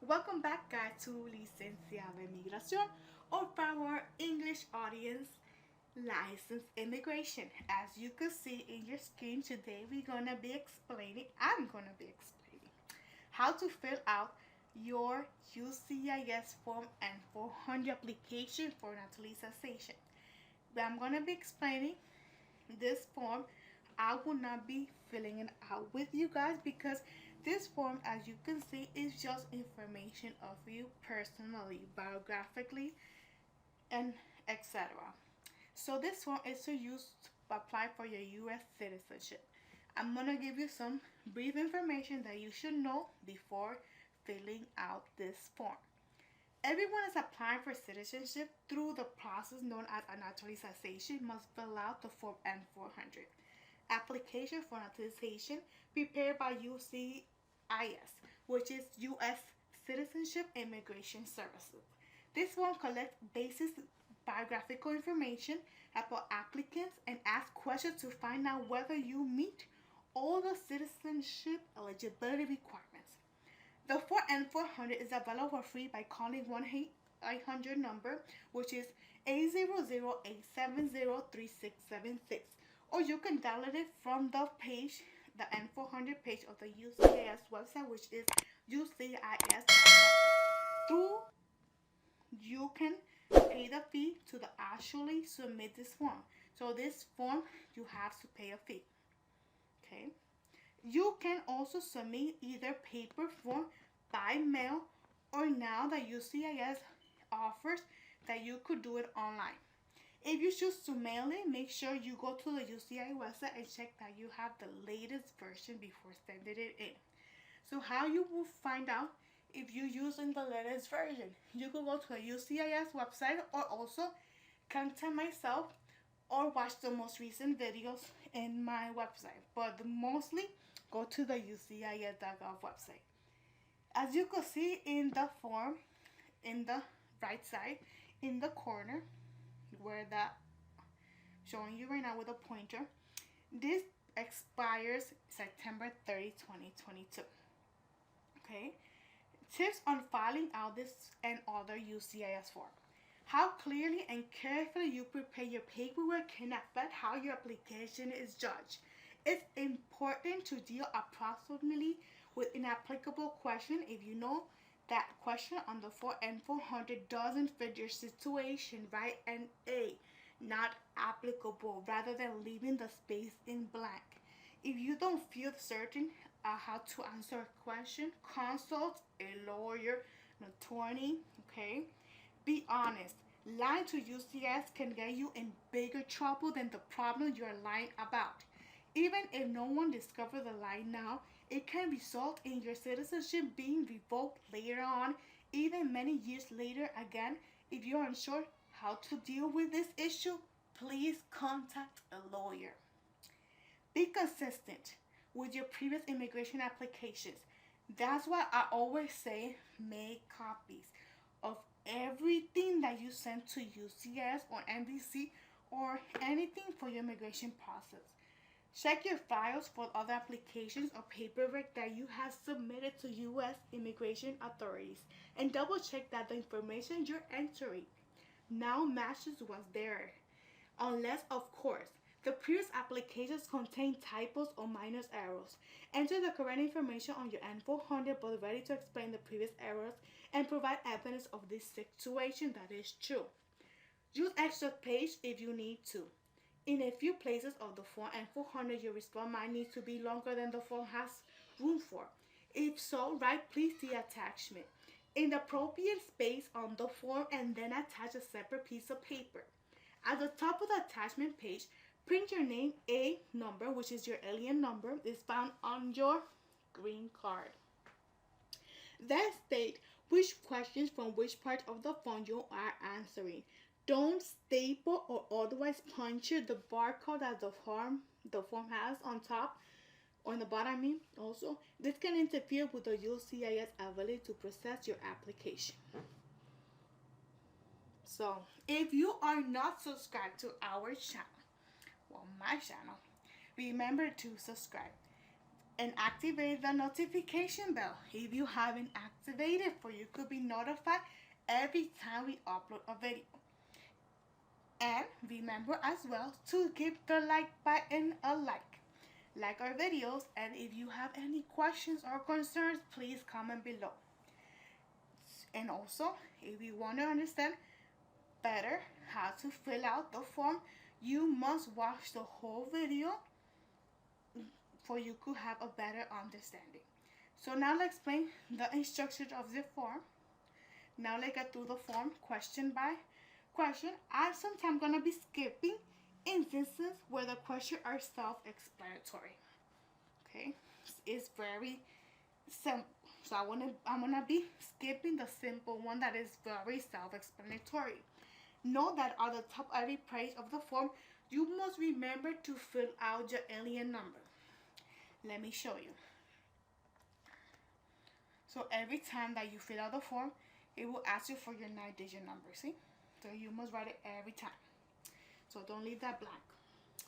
Welcome back, guys, to Licenciado en Migración, or for our English audience, Licensed Immigration. As you can see in your screen today, I'm gonna be explaining how to fill out your USCIS Form N-400 application for naturalization. But I'm gonna be explaining this form. I will not be filling it out with you guys because this form, as you can see, is just information of you personally, biographically, and etc. So this form is to use to apply for your U.S. citizenship. I'm gonna give you some brief information that you should know before filling out this form. Everyone is applying for citizenship through the process known as a naturalization must fill out the Form N-400. Application for naturalization prepared by USCIS, which is U.S. Citizenship and Immigration Services. This one collects basic biographical information about applicants and asks questions to find out whether you meet all the citizenship eligibility requirements. The Form N-400 is available for free by calling 1-800 number, which is 800-870-3676. Or you can download it from the page, the N-400 page of the USCIS website, which is USCIS.gov. Through you can pay the fee to actually submit this form. So this form, you have to pay a fee. Okay. You can also submit either paper form by mail, or now that USCIS offers that you could do it online. If you choose to mail it, make sure you go to the USCIS website and check that you have the latest version before sending it in. So how you will find out if you're using the latest version? You can go to the USCIS website or also contact myself or watch the most recent videos in my website. But mostly go to the USCIS.gov website. As you can see in the form, in the right side, in the corner, where that showing you right now with a pointer, this expires September 30, 2022. Okay. Tips on filing out this and other USCIS form. How clearly and carefully you prepare your paperwork can affect how your application is judged. It's important to deal approximately with inapplicable question if you know that question on the Form N-400 doesn't fit your situation, right? And A, not applicable, rather than leaving the space in blank. If you don't feel certain how to answer a question, consult a lawyer, an attorney, okay? Be honest. Lying to USCIS can get you in bigger trouble than the problem you're lying about. Even if no one discovers the lie now, it can result in your citizenship being revoked later on, even many years later. Again, if you're unsure how to deal with this issue, please contact a lawyer. Be consistent with your previous immigration applications. That's why I always say make copies of everything that you send to USCIS or NBC or anything for your immigration process. Check your files for other applications or paperwork that you have submitted to U.S. immigration authorities and double check that the information you're entering now matches what's there. Unless, of course, the previous applications contain typos or minor errors. Enter the correct information on your N-400 but ready to explain the previous errors and provide evidence of this situation that is true. Use extra page if you need to. In a few places of the Form N-400, your response might need to be longer than the form has room for. If so, write please the attachment in the appropriate space on the form and then attach a separate piece of paper. At the top of the attachment page, print your name. A number, which is your alien number, is found on your green card. Then state which questions from which part of the form you are answering. Don't staple or otherwise puncture the barcode that the form has on top or on the bottom. Also, this can interfere with the USCIS ability to process your application. So, if you are not subscribed to our channel, well, my channel, remember to subscribe. And activate the notification bell if you haven't activated, for you could be notified every time we upload a video. And remember as well to give the like button a like our videos, and if you have any questions or concerns, please comment below. And also, if you want to understand better how to fill out the form, you must watch the whole video for you could have a better understanding. So now let's explain the instructions of the form. Now let's get through the form question by question. I'm sometimes gonna be skipping instances where the questions are self-explanatory. Okay, it's very simple. So I'm gonna be skipping the simple one that is very self-explanatory. Note that at the top of every page of the form, you must remember to fill out your alien number. Let me show you. So every time that you fill out the form, it will ask you for your 9-digit number, see? So you must write it every time. So don't leave that blank.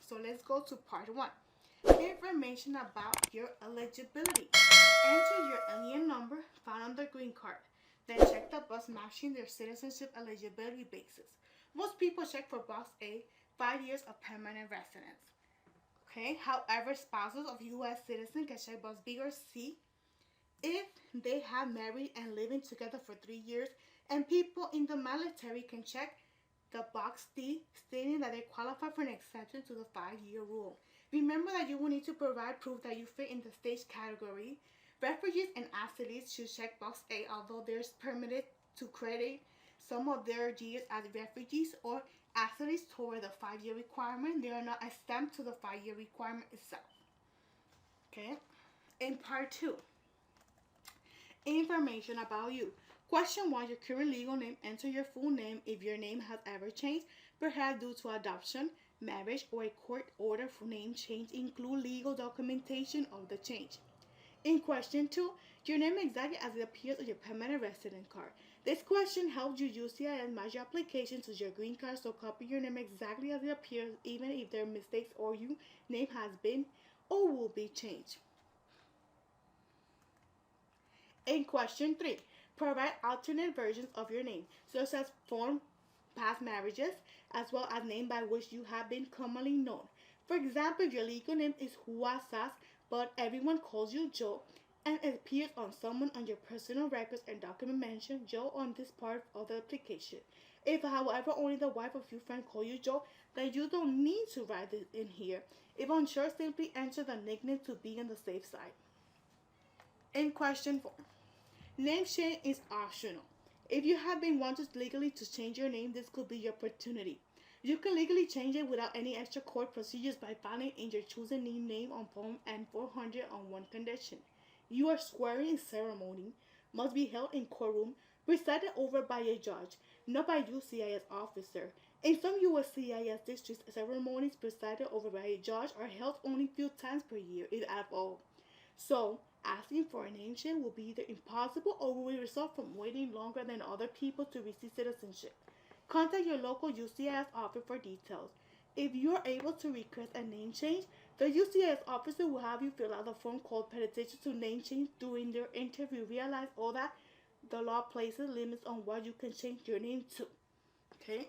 So let's go to part 1. Information about your eligibility. Enter your alien number found on the green card. Then check the box matching their citizenship eligibility basis. Most people check for box A, 5 years of permanent residence. Okay, however, spouses of U.S. citizens can check box B or C if they have married and living together for 3 years, and people in the military can check the box D, stating that they qualify for an exception to the 5-year rule. Remember that you will need to provide proof that you fit in the stage category. Refugees and asylees should check box A, although they're permitted to credit some of their years as refugees or asylees toward the 5-year requirement. They are not exempt to the 5-year requirement itself. Okay. In part 2, information about you. Question 1, your current legal name. Enter your full name if your name has ever changed, perhaps due to adoption, marriage, or a court order for name change. Include legal documentation of the change. In question 2, your name exactly as it appears on your permanent resident card. This question helps you USCIS match your application to your green card, so copy your name exactly as it appears, even if there are mistakes or your name has been or will be changed. In question 3, provide alternate versions of your name, such as form past marriages, as well as name by which you have been commonly known. For example, if your legal name is USCIS, but everyone calls you Joe, and it appears on someone on your personal records and document mention Joe on this part of the application. If, however, only the wife of your friend call you Joe, then you don't need to write it in here. If unsure, simply enter the nickname to be on the safe side. In question 4, name change is optional. If you have been wanted legally to change your name, this could be your opportunity. You can legally change it without any extra court procedures by filing in your chosen new name on Form N-400 on one condition. Your swearing ceremony must be held in courtroom, presided over by a judge, not by USCIS officer. In some USCIS districts, ceremonies presided over by a judge are held only a few times per year, if at all. So, asking for a name change will be either impossible or will result from waiting longer than other people to receive citizenship. Contact your local USCIS office for details. If you are able to request a name change, the USCIS officer will have you fill out a form called Petition to Name Change during their interview. Realize all that the law places limits on what you can change your name to. Okay?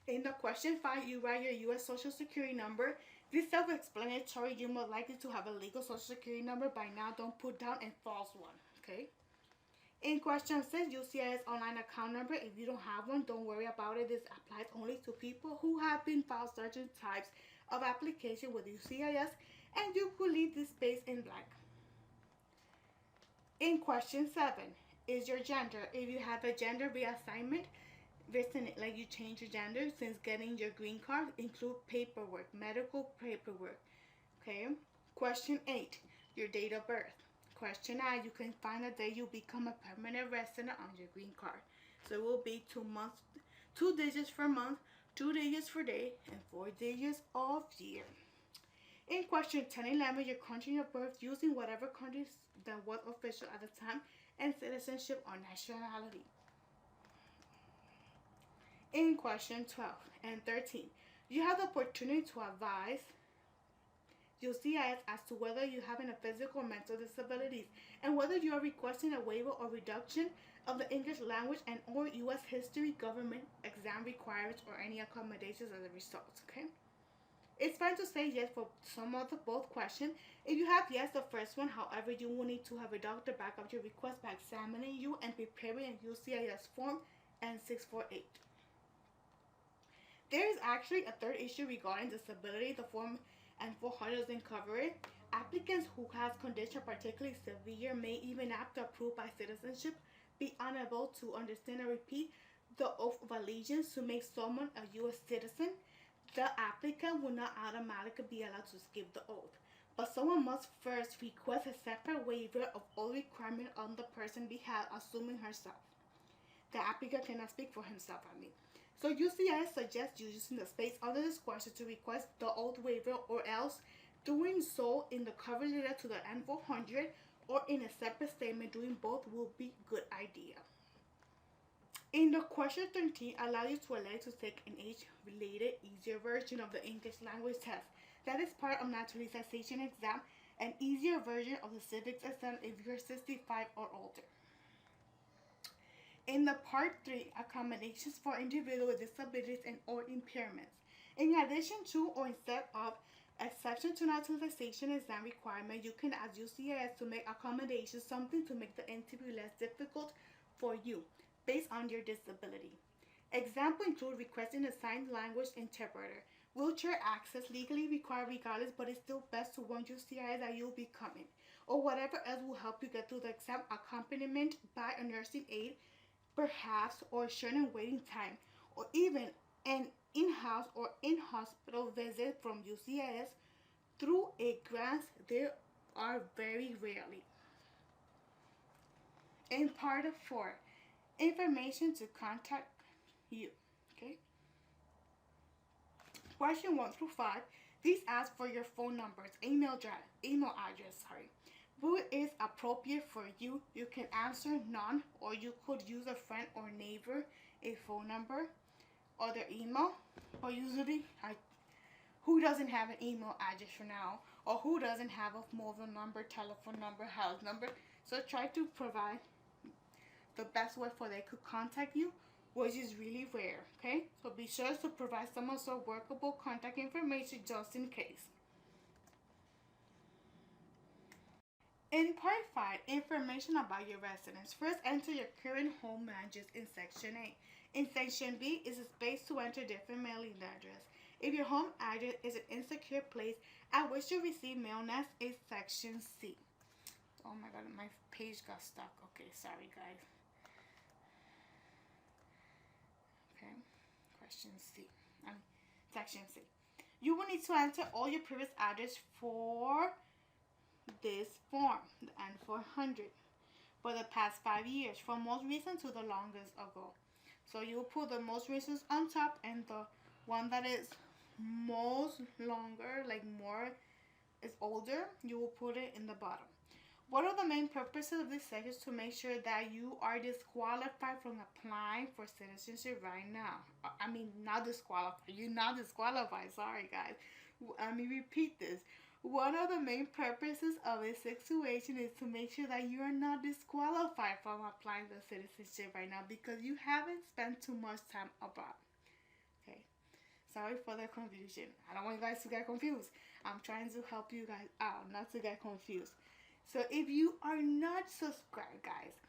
In the question 5, you write your U.S. Social Security number. This is self-explanatory. You most likely to have a legal Social Security number by now. Don't put down a false one. Okay? In question 6, USCIS online account number. If you don't have one, don't worry about it. This applies only to people who have been filed certain types of application with USCIS, and you could leave this space in blank. In question 7, is your gender. If you have a gender reassignment, recent, like you change your gender since getting your green card, include paperwork, medical paperwork. Okay. Question 8, your date of birth. Question 9, you can find a day you become a permanent resident on your green card. So it will be 2 months, 2 digits for month, 2 digits for day, and 4 digits of year. In question 10 and 11, your country of birth using whatever country that was official at the time, and citizenship or nationality. In question 12 and 13, you have the opportunity to advise USCIS as to whether you have a physical or mental disabilities and whether you are requesting a waiver or reduction of the English language and or U.S. history government exam requirements or any accommodations as a result, okay? It's fine to say yes for some of the both questions. If you have yes the first one, however, you will need to have a doctor back up your request by examining you and preparing a USCIS form N-648. There is actually a third issue regarding disability. The form N-400 doesn't cover it. Applicants who has condition particularly severe may, even after approved by citizenship, be unable to understand or repeat the oath of allegiance to make someone a U.S. citizen. The applicant will not automatically be allowed to skip the oath, but someone must first request a separate waiver of all requirements on the person's behalf, assuming herself. The applicant cannot speak for himself, So USCIS suggests you using the space under this question to request the oath waiver, or else doing so in the cover letter to the N-400 or in a separate statement. Doing both will be a good idea. In the question 13, allow you to elect to take an age-related, easier version of the English language test. That is part of Naturalization exam, an easier version of the civics exam if you're 65 or older. In the part 3, accommodations for individuals with disabilities and or impairments. In addition to or instead of exception to naturalization exam requirement, you can ask USCIS to make accommodations, something to make the interview less difficult for you based on your disability. Example include requesting a sign language interpreter, wheelchair access legally required regardless, but it's still best to warn USCIS that you'll be coming, or whatever else will help you get through the exam, accompaniment by a nursing aide, perhaps, or a shortened waiting time, or even an in-house or in-hospital visit from USCIS through a grant. There are very rarely. In part 4, information to contact you. Okay. Question 1 through 5. These ask for your phone numbers, email address. Who is appropriate for you? You can answer none, or you could use a friend or neighbor, a phone number, or their email. But usually, who doesn't have an email address for now, or who doesn't have a mobile number, telephone number, house number? So try to provide the best way for they could contact you, which is really rare. Okay, so be sure to provide some sort of workable contact information just in case. In part 5, information about your residence. First, enter your current home address in Section A. In Section B is a space to enter different mailing address. If your home address is an insecure place at which you receive mail, next is Section C. Oh my god, my page got stuck. Okay, sorry guys. Okay, question C. Section C. You will need to enter all your previous address for this form, the N-400, for the past 5 years, from most recent to the longest ago. So you will put the most recent on top, and the one that is most longer, like more is older, you will put it in the bottom. What are the main purposes of this section? To make sure that you are disqualified from applying for citizenship right now. Not disqualified. You're not disqualified. Sorry, guys. Let me repeat this. One of the main purposes of this situation is to make sure that you are not disqualified from applying for citizenship right now because you haven't spent too much time abroad. Okay, sorry for the confusion. I don't want you guys to get confused. I'm trying to help you guys out, not to get confused. So if you are not subscribed, guys,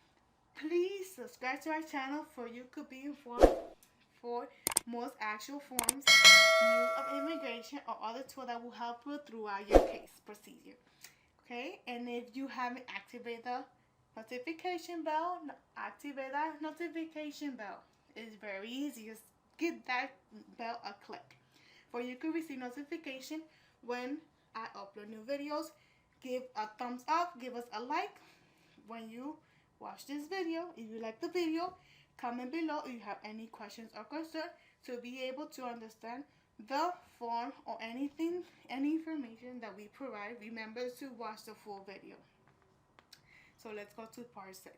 please subscribe to our channel for you could be informed for most actual forms, news of immigration, or other tools that will help you throughout your case procedure. Okay, and if you haven't activated the notification bell, activate that notification bell. It's very easy. Just give that bell a click for you can receive notification when I upload new videos. Give a thumbs up, give us a like when you watch this video. If you like the video, comment below if you have any questions or concerns to be able to understand the form or any information that we provide. Remember to watch the full video. So let's go to part 6.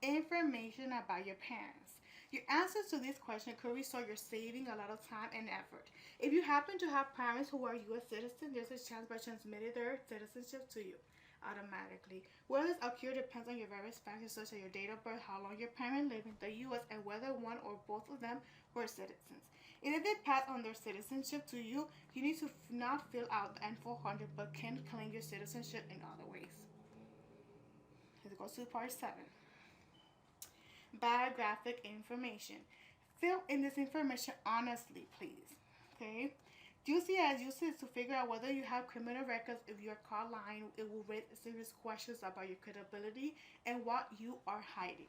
Information about your parents. Your answers to this question could result you're saving a lot of time and effort. If you happen to have parents who are U.S. citizens, there's a chance by transmitting their citizenship to you automatically. Whether this occur depends on your various factors such as your date of birth, how long your parents lived in the U.S., and whether one or both of them were citizens. And if they pass on their citizenship to you, you need to not fill out the N-400 but can claim your citizenship in other ways. Let's go to part 7. Biographic information. Fill in this information honestly, please. Okay? USCIS uses to figure out whether you have criminal records. If you're caught lying, it will raise serious questions about your credibility and what you are hiding.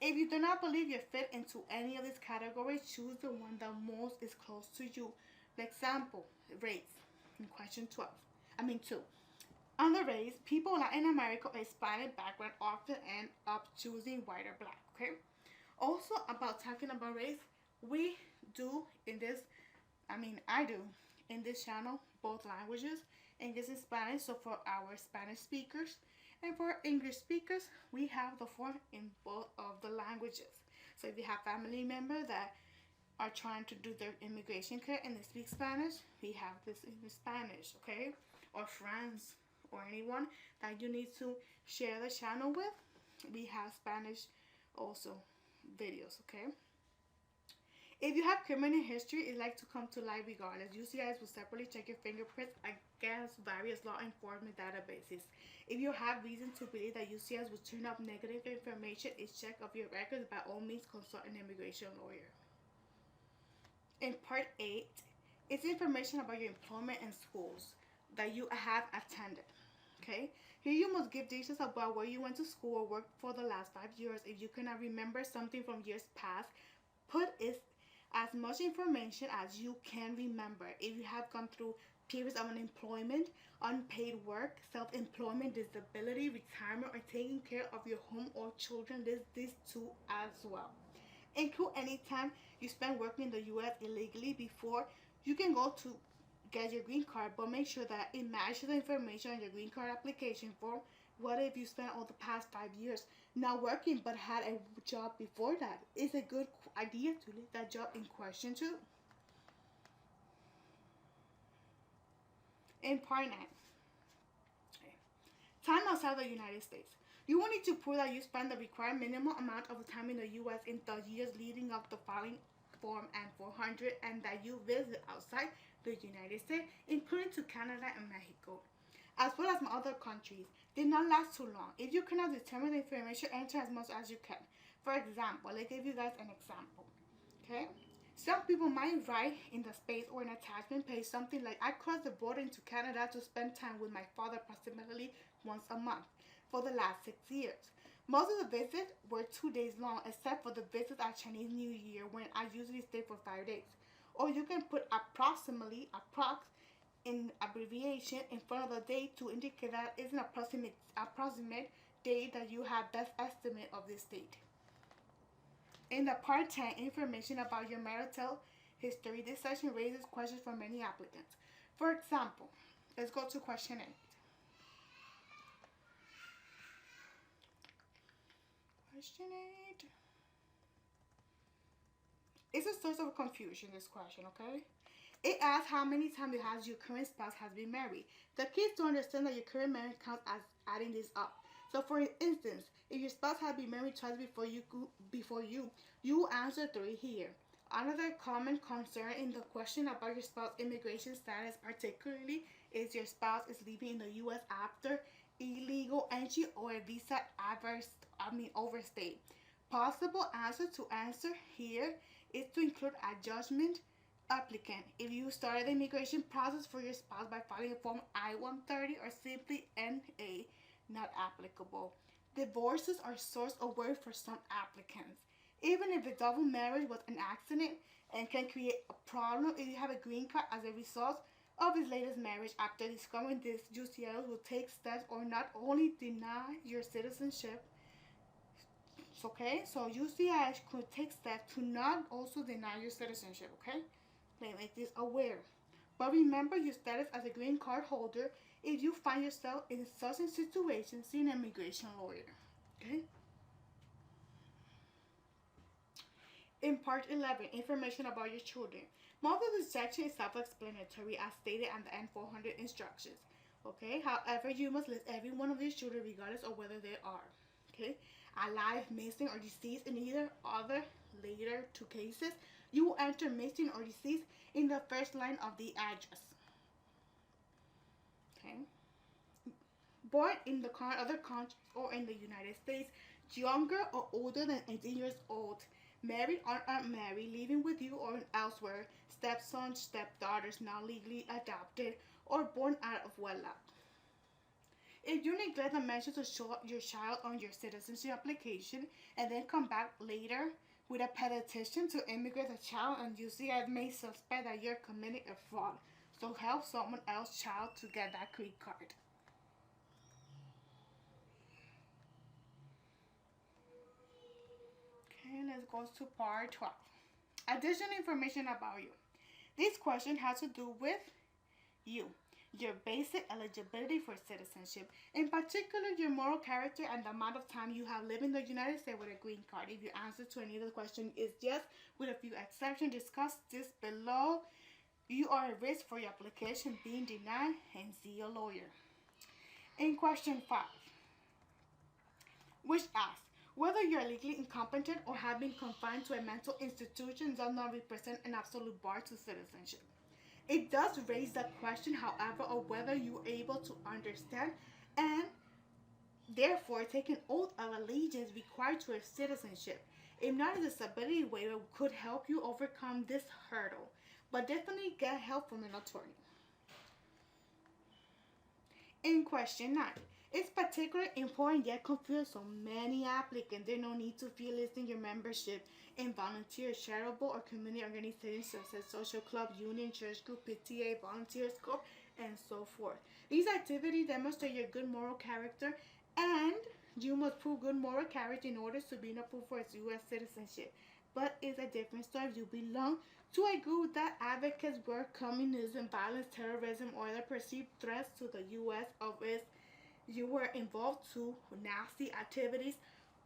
If you do not believe you fit into any of these categories, choose the one that most is close to you. For example, race in question 2. On the race, people in Latin America or Hispanic background often end up choosing white or black. Okay. Also, about talking about race, we do in this. I do in this channel both languages, English and Spanish. So for our Spanish speakers and for English speakers, we have the form in both of the languages. So if you have family members that are trying to do their immigration care and they speak Spanish, we have this in Spanish, okay? Or friends or anyone that you need to share the channel with, we have Spanish also videos, okay? If you have criminal history, it's like to come to light regardless. USCIS will separately check your fingerprints against various law enforcement databases. If you have reason to believe that USCIS will turn up negative information, it's check of your records. By all means, consult an immigration lawyer. In part 8, it's information about your employment and schools that you have attended. Okay? Here you must give details about where you went to school or worked for the last 5 years. If you cannot remember something from years past, put it as much information as you can remember. If you have gone through periods of unemployment, unpaid work, self-employment, disability, retirement, or taking care of your home or children, list these two as well. Include any time you spend working in the U.S. illegally before you can go to get your green card, but make sure that it matches the information on your green card application form. What if you spent all the past 5 years not working but had a job before that? It's a good idea to leave that job in question too. In part 9, time outside the United States. You will need to prove that you spend the required minimum amount of time in the U.S. in the years leading up to filing Form N-400 and that you visit outside the United States, including to Canada and Mexico, as well as other countries. Did not last too long. If you cannot determine the information, enter as much as you can. For example, I give you guys an example. Okay? Some people might write in the space or an attachment page something like, I crossed the border into Canada to spend time with my father approximately once a month for the last 6 years. Most of the visits were 2 days long, except for the visits at Chinese New Year, when I usually stay for 5 days. Or you can put approximately, in abbreviation in front of the date to indicate that it's an approximate date that you have best estimate of this date. In the part 10, information about your marital history, this section raises questions for many applicants. For example, let's go to question 8. Question 8. It's a source of confusion, this question, okay? It asks how many times your current spouse has been married. The key is to understand that your current marriage counts as adding this up. So for instance, if your spouse had been married twice before you answer 3 here. Another common concern in the question about your spouse's immigration status, particularly, is your spouse is living in the U.S. after illegal entry or a visa overstay. Possible answer to answer here is to include a judgment applicant. If you started the immigration process for your spouse by filing a form I-130 or simply NA, not applicable. Divorces are source of worry for some applicants. Even if the double marriage was an accident and can create a problem if you have a green card as a result of his latest marriage. After discovering this, USCIS will take steps or not only deny your citizenship. Okay, so USCIS could take steps to not also deny your citizenship. Okay, they make this aware. But remember your status as a green card holder. If you find yourself in such a situation, see an immigration lawyer. Okay. In part 11, information about your children. Most of the section is self-explanatory as stated on the N-400 instructions. Okay, however, you must list every one of your children regardless of whether they are, okay, alive, missing, or deceased in either other later two cases. You will enter missing or deceased in the first line of the address. Okay. Born in the other countries or in the United States, younger or older than 18 years old, married or unmarried, living with you or elsewhere, stepsons, stepdaughters not legally adopted, or born out of wedlock. If you neglect the mention to show your child on your citizenship application and then come back later with a petition to immigrate the child, and USCIS may suspect that you're committing a fraud, so help someone else's child to get that green card. Okay, let's go to part 12. Additional information about you. This question has to do with you, your basic eligibility for citizenship, in particular your moral character and the amount of time you have lived in the United States with a green card. If your answer to any of the question is yes, with a few exceptions discussed this below, you are at risk for your application being denied, and see a lawyer. In question 5, which asks whether you are legally incompetent or have been confined to a mental institution does not represent an absolute bar to citizenship. It does raise the question, however, of whether you are able to understand and therefore take an oath of allegiance required to a citizenship. If not, a disability waiver could help you overcome this hurdle, but definitely get help from an attorney. In question 9, it's particularly important yet confusing so many applicants. There's no need to feel listing your membership in volunteer, charitable, or community organizations such as social club, union, church group, PTA, volunteer scope, and so forth. These activities demonstrate your good moral character, and you must prove good moral character in order to be approved for U.S. citizenship. But it's a different story if you belong to a group that advocates war, communism, violence, terrorism, or other perceived threats to the U.S. of its you were involved to Nazi activities,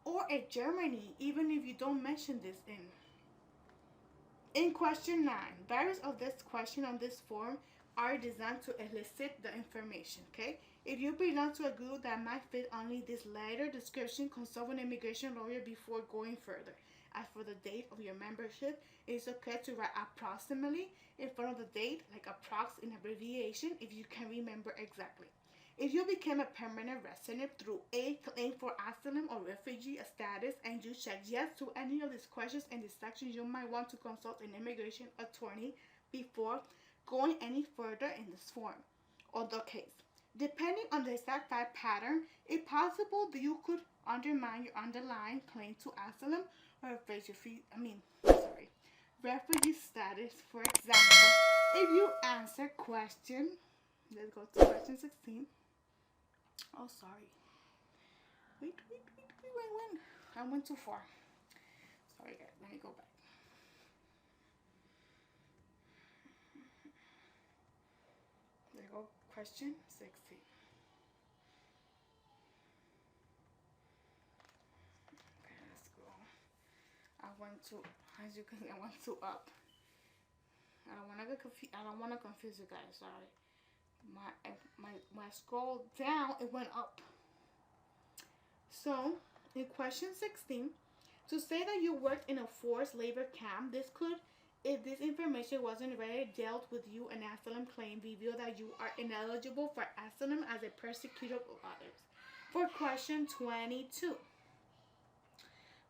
or in Germany, even if you don't mention this in question 9. Various of this question on this form are designed to elicit the information, okay? If you belong to a group that might fit only this later description, consult an immigration lawyer before going further. As for the date of your membership, it's okay to write approximately in front of the date, like approx in abbreviation, if you can remember exactly. If you became a permanent resident through a claim for asylum or refugee status and you check yes to any of these questions in this section, you might want to consult an immigration attorney before going any further in this form or the case. Depending on the exact fact pattern, it's possible that you could undermine your underlying claim to asylum or refugee status. For example, if you answer question, let's go to question 16. Oh, sorry. Wait. I went too far. Sorry, guys. Let me go back. There you go. Question 16. Okay, let's go. As you can see, I went to up. I don't want to confuse you guys. Sorry. My scroll down, it went up. So in question 16, to say that you worked in a forced labor camp, this could, if this information wasn't already dealt with you an asylum claim, reveal that you are ineligible for asylum as a persecutor of others. For question 22.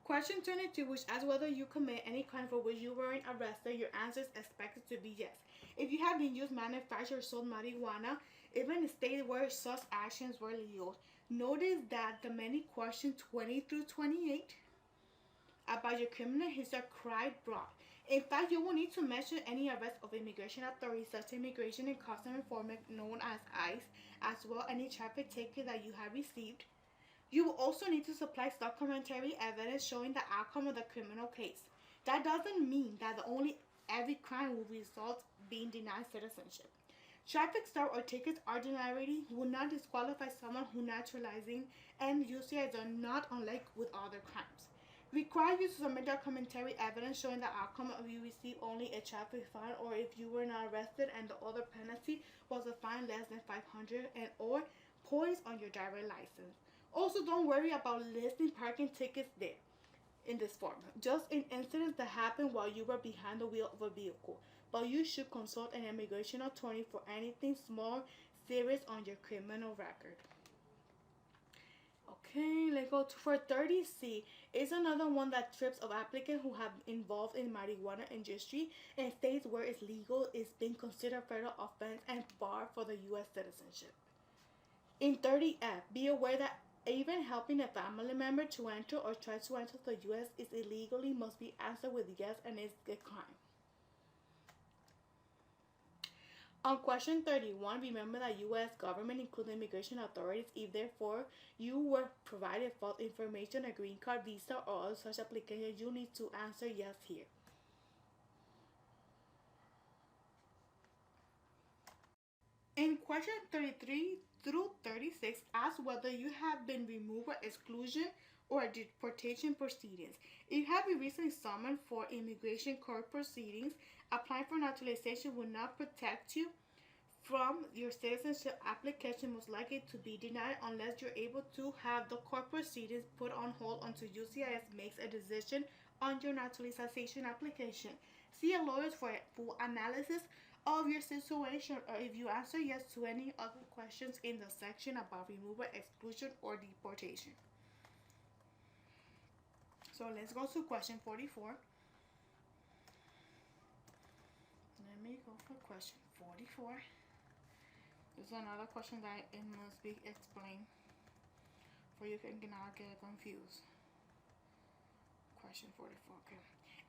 Question 22, which asks whether you commit any crime for which you weren't arrested, your answer is expected to be yes. If you have been used, manufactured, or sold marijuana, even in states where such actions were legal. Notice that the many questions 20 through 28 about your criminal history are quite broad. In fact, you will need to mention any arrest of immigration authorities such as Immigration and Customs Enforcement known as ICE, as well any traffic ticket that you have received. You will also need to supply documentary evidence showing the outcome of the criminal case. That doesn't mean that every crime will result being denied citizenship. Traffic stop or tickets ordinarily will not disqualify someone who naturalizing, and USCIS are not unlike with other crimes. Require you to submit documentary evidence showing the outcome of you received only a traffic fine, or if you were not arrested and the other penalty was a fine less than 500 and or points on your driver license. Also, don't worry about listing parking tickets there in this form, just in incidents that happen while you were behind the wheel of a vehicle. But you should consult an immigration attorney for anything small, serious on your criminal record. Okay, let's go to for 30C. It's another one that trips of applicants who have involved in marijuana industry in states where it's legal is being considered federal offense and barred for the U.S. citizenship. In 30F, be aware that even helping a family member to enter or try to enter the U.S. is illegally must be answered with yes and is a crime. On question 31, remember that U.S. government includes immigration authorities if therefore you were provided false information, a green card, visa, or other such application, you need to answer yes here. In question 33 through 36, ask whether you have been removed or exclusion or deportation proceedings. If you have been recently summoned for immigration court proceedings, applying for naturalization will not protect you from your citizenship application, most likely to be denied unless you're able to have the court proceedings put on hold until USCIS makes a decision on your naturalization application. See a lawyer for a full analysis of your situation, or if you answer yes to any other questions in the section about removal, exclusion, or deportation. So let's go to question 44. Let me go for question 44. This is another question that it must be explained for you can not get confused. Question 44. Okay.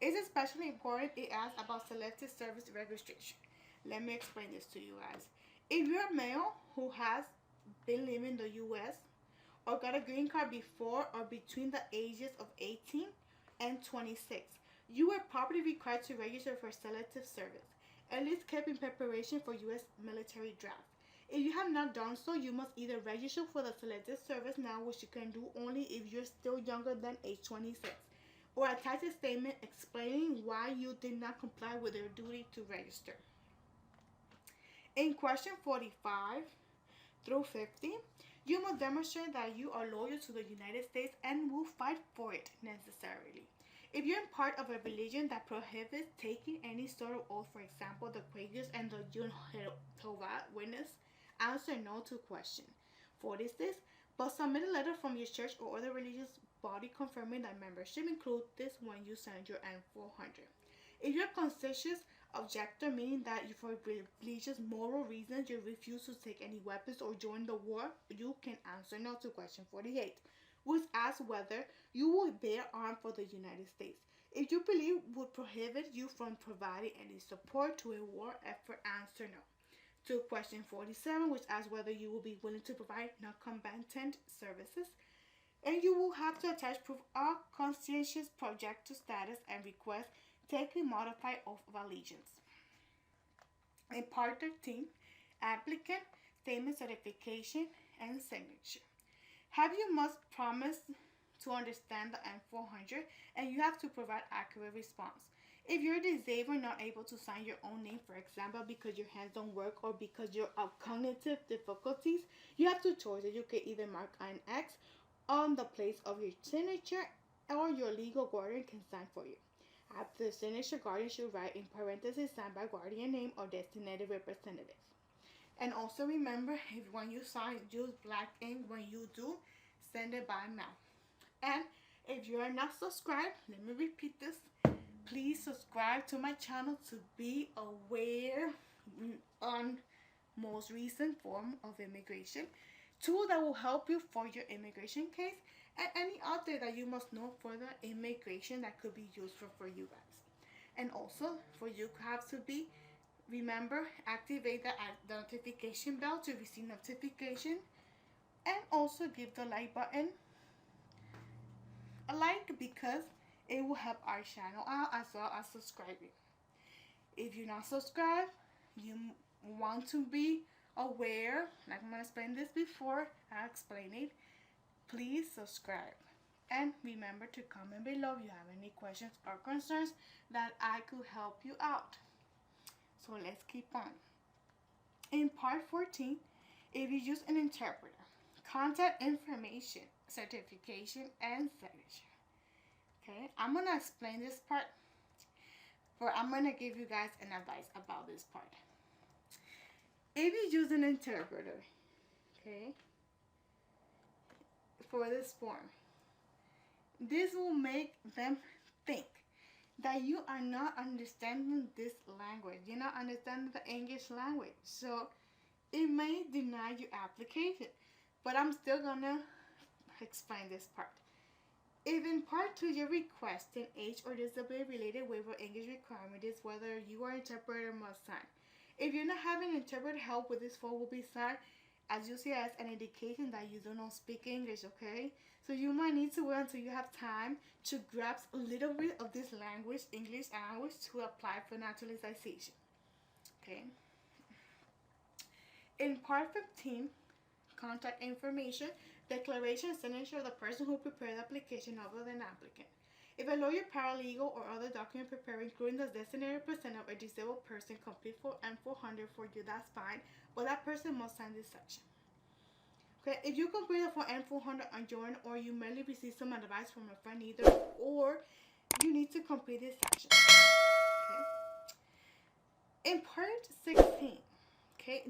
It's especially important it asks about selective service registration. Let me explain this to you guys. If you're a male who has been living in the U.S. or got a green card before or between the ages of 18 and 26, you are probably required to register for selective service, at least kept in preparation for U.S. military draft. If you have not done so, you must either register for the selective service now, which you can do only if you're still younger than age 26, or attach a statement explaining why you did not comply with your duty to register. In question 45 through 50, you must demonstrate that you are loyal to the United States and will fight for it necessarily. If you're part of a religion that prohibits taking any sort of oath, for example, the Quakers and the Jehovah's Witnesses, answer no to question 46, but submit a letter from your church or other religious body confirming that membership. Include this when you send your N-400. If you're conscientious objector, meaning that for religious moral reasons you refuse to take any weapons or join the war, you can answer no to question 48, which asks whether you will bear arms for the United States. If you believe would prohibit you from providing any support to a war effort, answer no. To question 47, which asks whether you will be willing to provide non-combatant services, and you will have to attach proof of conscientious projector status and request take a modified oath of allegiance. In part 13, applicant, statement certification, and signature. Have you must promise to understand the N-400, and you have to provide accurate response. If you're disabled, not able to sign your own name, for example, because your hands don't work or because you have cognitive difficulties, you have two choices. You can either mark an X on the place of your signature, or your legal guardian can sign for you. After the signature, guardian should write in parentheses signed by guardian name or designated representative. And also remember, if when you sign, use black ink. When you do, send it by mail. And if you are not subscribed, let me repeat this. Please subscribe to my channel to be aware on most recent form of immigration, tool that will help you for your immigration case, and any update that you must know for the immigration that could be useful for you guys. And also, for you have to be, remember, activate the notification bell to receive notification, and also give the like button a like because it will help our channel out as well as subscribing. If you're not subscribed, you want to be aware, like I'm going to explain this before I explain it, please subscribe. And remember to comment below if you have any questions or concerns that I could help you out. So let's keep on. In part 14, if you use an interpreter, contact information, certification, and signature. Okay, I'm gonna explain this part, but I'm gonna give you guys an advice about this part. If you use an interpreter, okay, for this form, this will make them think that you are not understanding this language. You're not understanding the English language. So it may deny your application. But I'm still gonna explain this part. If in part 2 you're requesting age or disability related waiver English requirement is whether you or interpreter must sign. If you're not having interpreter help with this form will be signed as you see as an indication that you do not speak English, okay? So you might need to wait until you have time to grasp a little bit of this language, English language, to apply for naturalization. Okay. In part 15, contact information, declaration, signature of the person who prepared the application other than applicant. If a lawyer, paralegal, or other document preparer, including the designated representative or disabled person, complete for N-400 for you, that's fine, but that person must sign this section. Okay, if you complete it for N-400 on your own, or you merely receive some advice from a friend, either or, you need to complete this section. Okay. In part 16, okay,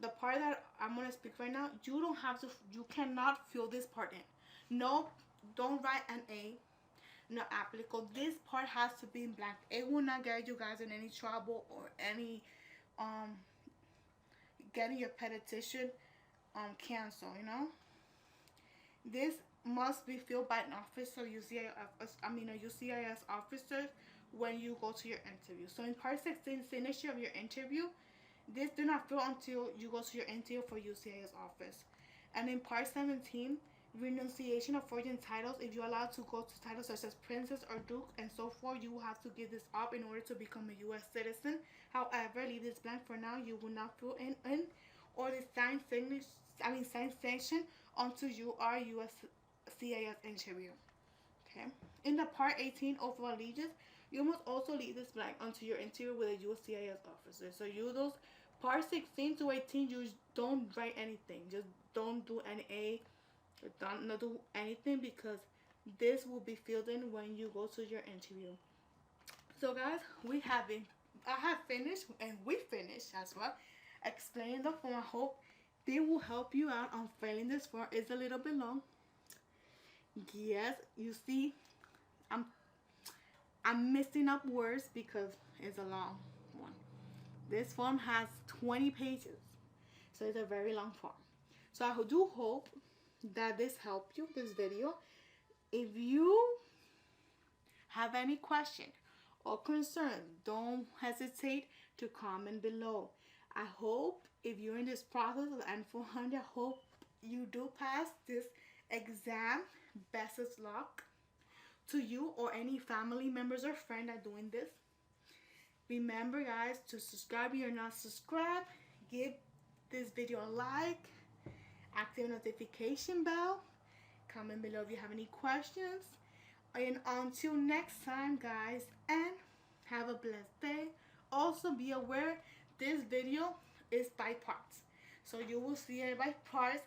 the part that I'm gonna speak right now. You cannot fill this part in. No, don't write an A. No applicable. This part has to be in blank. It will not get you guys in any trouble or any getting your petition canceled, you know. This must be filled by an officer, a USCIS officer when you go to your interview. So in part 16, signature of your interview, this do not fill until you go to your interview for USCIS office. And in part 17, renunciation of foreign titles. If you're allowed to go to titles such as princess or duke and so forth, you will have to give this up in order to become a U.S. citizen. However, leave this blank for now. You will not fill in or the signed section until you are USCIS interview. Okay. In the part 18 of allegiance, you must also leave this blank until your interview with a USCIS officer. So you those part 16 to 18, you don't write anything. Just don't do any A. Don't do anything because this will be filled in when you go to your interview. So guys, I have finished and we finished as well explaining the form. I hope they will help you out on filling this form. It's a little bit long. Yes, you see, I'm messing up words because it's a long one. This form has 20 pages, so it's a very long form. So I do hope that this helped you, this video. If you have any question or concern, don't hesitate to comment below. I hope if you're in this process of N-400, I hope you do pass this exam. Best of luck to you or any family members or friend that are doing this. Remember guys to subscribe if you're not subscribed. Give this video a like. Active notification bell. Comment below if you have any questions. And until next time guys, and have a blessed day. Also be aware this video is by parts. So you will see it by parts,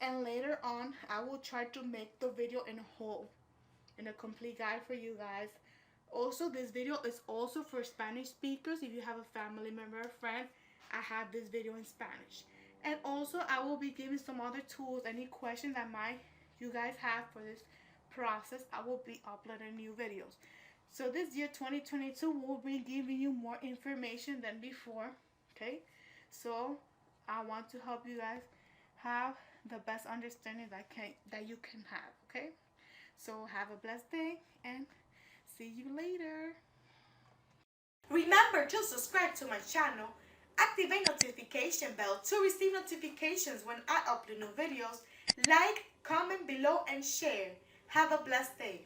and later on I will try to make the video in whole, in a complete guide for you guys. Also, this video is also for Spanish speakers. If you have a family member or friend, I have this video in Spanish. And also I will be giving some other tools. Any questions that you guys have for this process, I will be uploading new videos. So this year 2022 will be giving you more information than before. Okay, so I want to help you guys have the best understanding that you can have. Okay, so have a blessed day and see you later. Remember to subscribe to my channel. Activate notification bell to receive notifications when I upload new videos. Like, comment below, and share. Have a blessed day.